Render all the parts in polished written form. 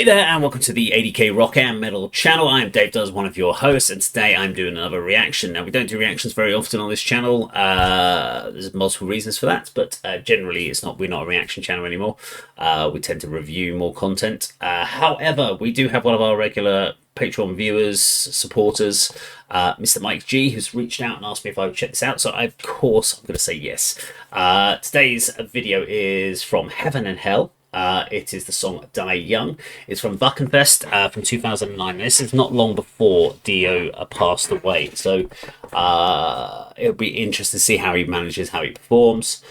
Hey there, and welcome to the ADK Rock and Metal channel. I am Dave Does, one of your hosts, and today I'm doing another reaction. Now, we don't do reactions very often on this channel. There's multiple reasons for that, but generally we're not a reaction channel anymore. We tend to review more content. However, we do have one of our regular Patreon viewers, supporters, Mr. Mike G, who's reached out and asked me if I would check this out. So, of course, I'm going to say yes. Today's video is from Heaven and Hell. It is the song Die Young. It's from Wacken from 2009. This is not long before Dio passed away, so it'll be interesting to see how he manages, how he performs.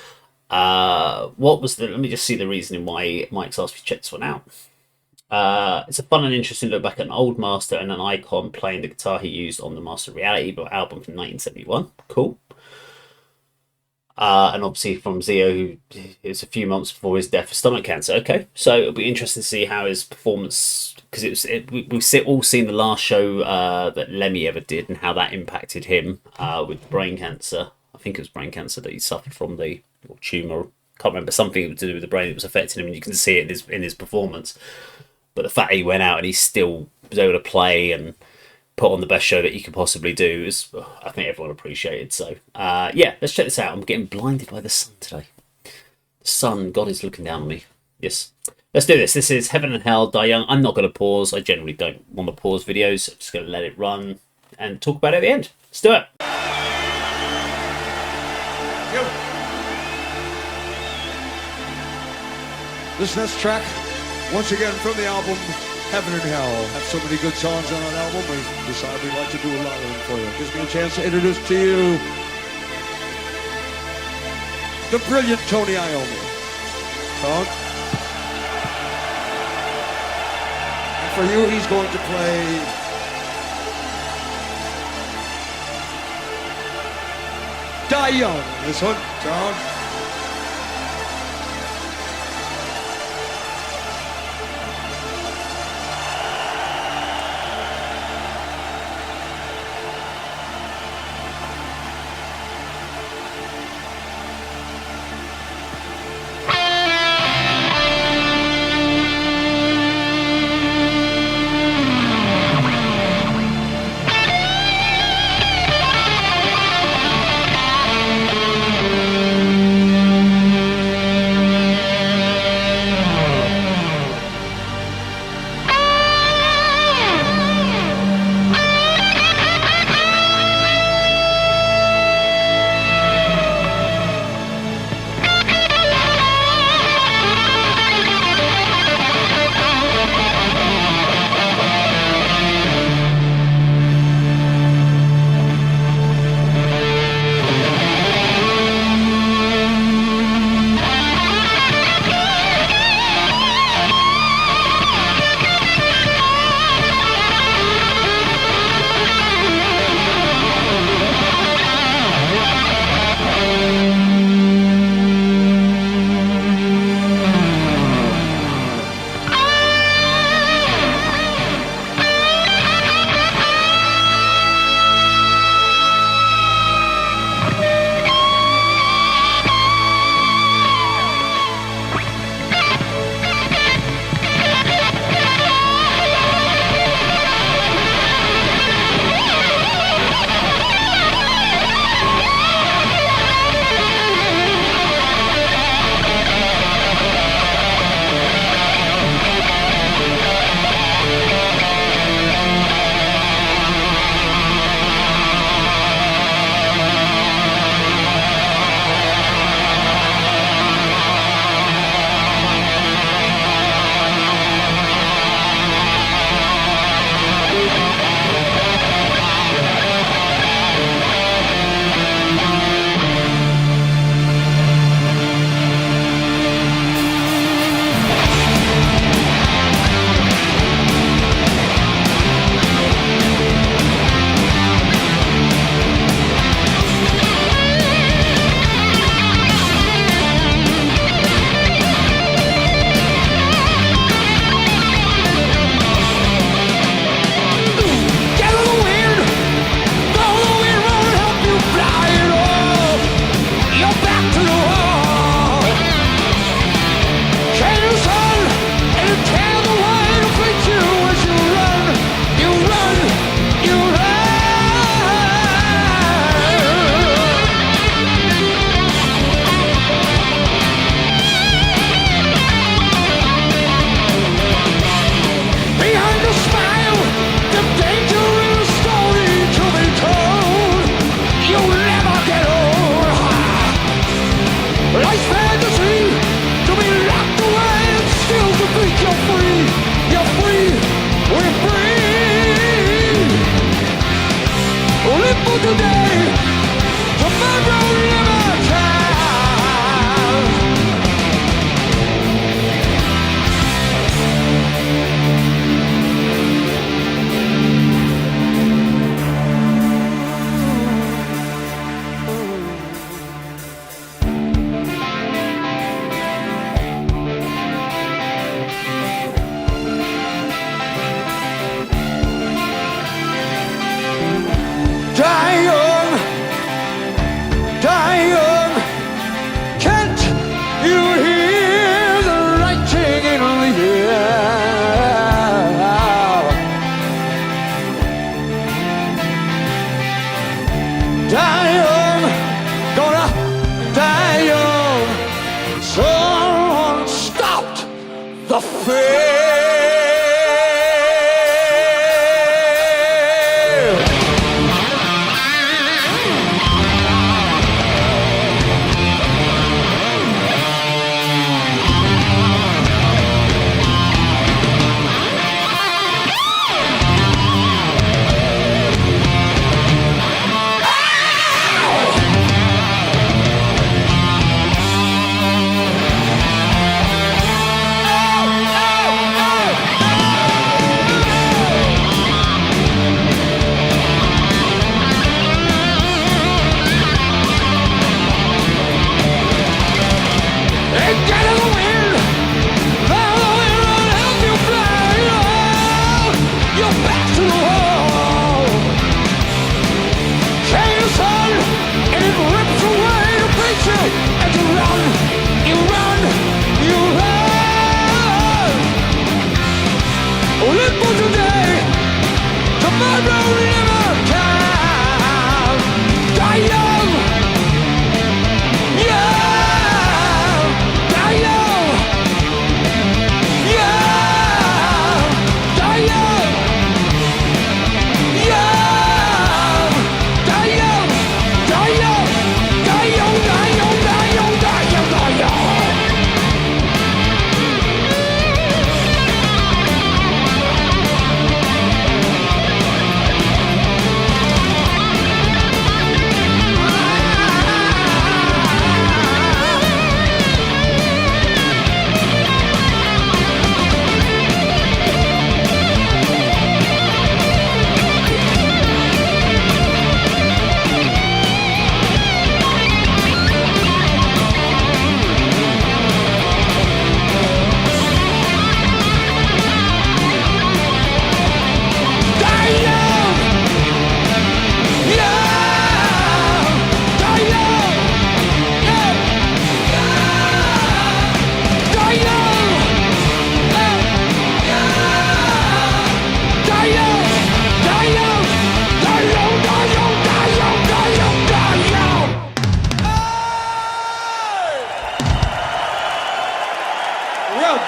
Let me just see the reasoning why Mike's asked me to check this one out. It's a fun and interesting look back at an old master and an icon playing the guitar he used on the Master of Reality album from 1971. Cool. And obviously from Zio, who is a few months before his death of stomach cancer. Okay, so it'll be interesting to see how his performance, because we've all seen the last show that Lemmy ever did and how that impacted him with brain cancer. I think it was brain cancer that he suffered from, the tumour. Can't remember, something to do with the brain that was affecting him, and you can see it in his performance. But the fact that he went out and he still was able to play and put on the best show that you could possibly do is, I think, everyone appreciated. So yeah, let's check this out. I'm getting blinded by the sun today. The sun, God is looking down on me. Yes, let's do this. This is Heaven and Hell, Die Young. I'm not going to pause. I generally don't want to pause videos. I'm just going to let it run and talk about it at the end. Let's do it. Yo. This next track, once again from the album Heaven and Hell. Have so many good songs on an album, we decided we'd like to do a lot of them for you. Gives me a chance to introduce to you the brilliant Tony Iommi. Tom. And for you, he's going to play Die Young. This one, Tom.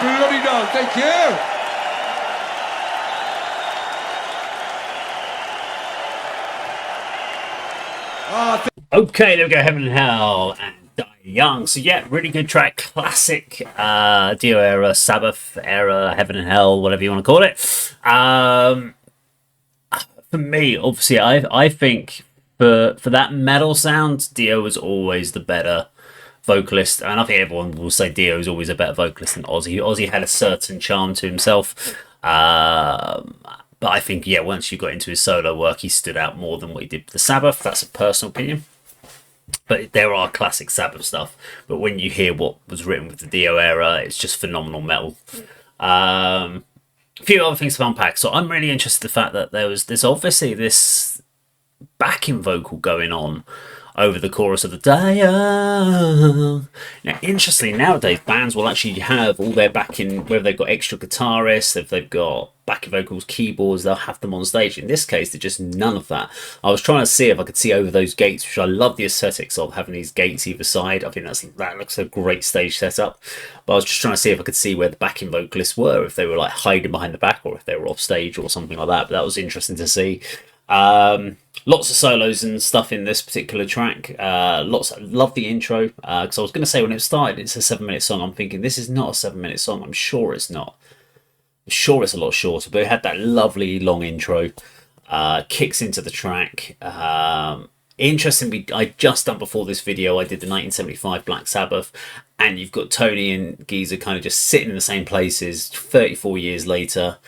Bloody dog, thank you. Okay, there we go, Heaven and Hell and Die Young. So yeah, really good track, classic Dio era, Sabbath era, Heaven and Hell, whatever you want to call it. For me, obviously, I think for that metal sound, Dio was always the better vocalist, and I think everyone will say Dio is always a better vocalist than Ozzy. Ozzy had a certain charm to himself, but I think, yeah, once you got into his solo work, he stood out more than what he did for the Sabbath. That's a personal opinion. But there are classic Sabbath stuff. But when you hear what was written with the Dio era, it's just phenomenal metal. A few other things to unpack. So I'm really interested in the fact that there's obviously this backing vocal going on over the chorus of the Die Young. Now, interestingly, nowadays bands will actually have all their backing, whether they've got extra guitarists, if they've got backing vocals, keyboards, they'll have them on stage. In this case, they're just none of that. I was trying to see if I could see over those gates, which I love the aesthetics of having these gates either side. I think that looks a great stage setup. But I was just trying to see if I could see where the backing vocalists were, if they were like hiding behind the back or if they were off stage or something like that. But that was interesting to see. Lots of solos and stuff in this particular track. Love the intro, because I was going to say when it started it's a 7-minute song. I'm thinking this is not a 7-minute song. I'm sure it's not. I'm sure it's a lot shorter, but it had that lovely long intro. Kicks into the track. Interestingly, I just done before this video, I did the 1975 Black Sabbath, and you've got Tony and Geezer kind of just sitting in the same places 34 years later.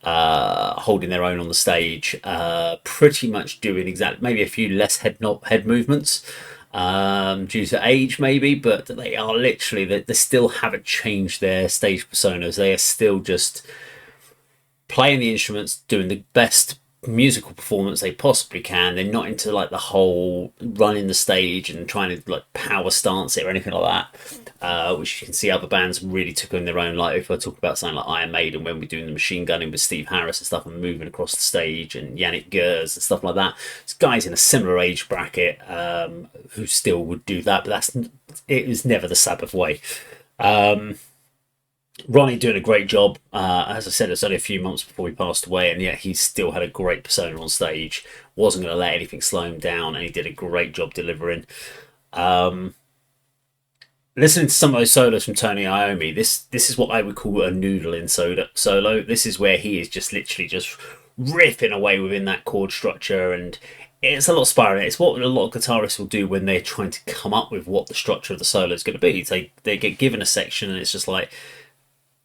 Holding their own on the stage, pretty much doing exactly, maybe a few less head movements due to age maybe, but they are literally, they still haven't changed their stage personas. They are still just playing the instruments, doing the best musical performance they possibly can. They're not into like the whole running the stage and trying to like power stance it or anything like that, which you can see other bands really took on their own. Like if I talk about something like Iron Maiden, when we're doing the machine gunning with Steve Harris and stuff and moving across the stage, and Yannick Gers and stuff like that. It's guys in a similar age bracket who still would do that, but it was never the Sabbath way. Ronnie doing a great job. As I said, it's only a few months before he passed away, and yet he still had a great persona on stage. Wasn't going to let anything slow him down, and he did a great job delivering. Listening to some of those solos from Tony Iommi, this is what I would call a noodling solo. This is where he is just literally just ripping away within that chord structure, and it's a lot of spiraling. It's what a lot of guitarists will do when they're trying to come up with what the structure of the solo is going to be. They get given a section, and it's just like,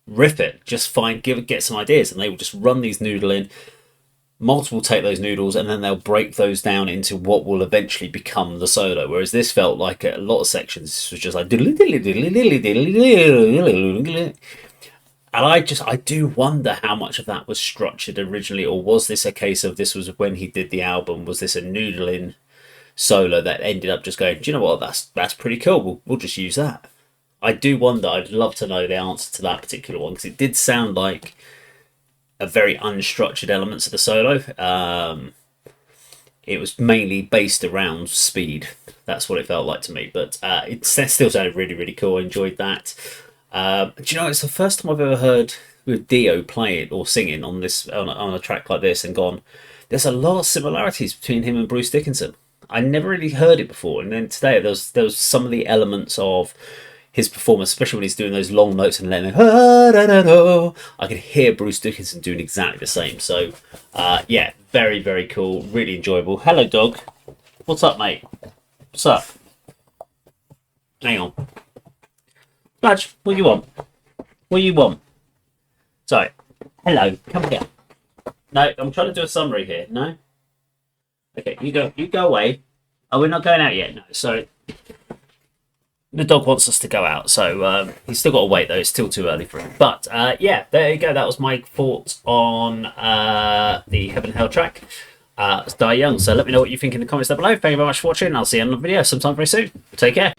rip it, just get some ideas, and they will just run these noodling. Multiple take those noodles, and then they'll break those down into what will eventually become the solo. Whereas this felt like a lot of sections, this was just like, and I do wonder how much of that was structured originally, or was this a case of this was when he did the album? Was this a noodling solo that ended up just going, do you know what, that's pretty cool, we'll just use that? I do wonder. I'd love to know the answer to that particular one, because it did sound like a very unstructured elements of the solo. It was mainly based around speed. That's what it felt like to me. But it still sounded really, really cool. I enjoyed that. Do you know, it's the first time I've ever heard with Dio play it or singing on a track like this and gone, there's a lot of similarities between him and Bruce Dickinson. I never really heard it before. And then today there was some of the elements of his performance, especially when he's doing those long notes and letting them, I could hear Bruce Dickinson doing exactly the same. So, yeah, very, very cool, really enjoyable. Hello, dog. What's up, mate? What's up? Hang on. Badge, what do you want? What do you want? Sorry. Hello, come here. No, I'm trying to do a summary here. No? Okay, you go away. Oh, we're not going out yet? No, sorry. The dog wants us to go out, so he's still got to wait though. It's still too early for him. But yeah, there you go. That was my thoughts on the Heaven and Hell track. It's Die Young. So let me know what you think in the comments down below. Thank you very much for watching. I'll see you in another video sometime very soon. Take care.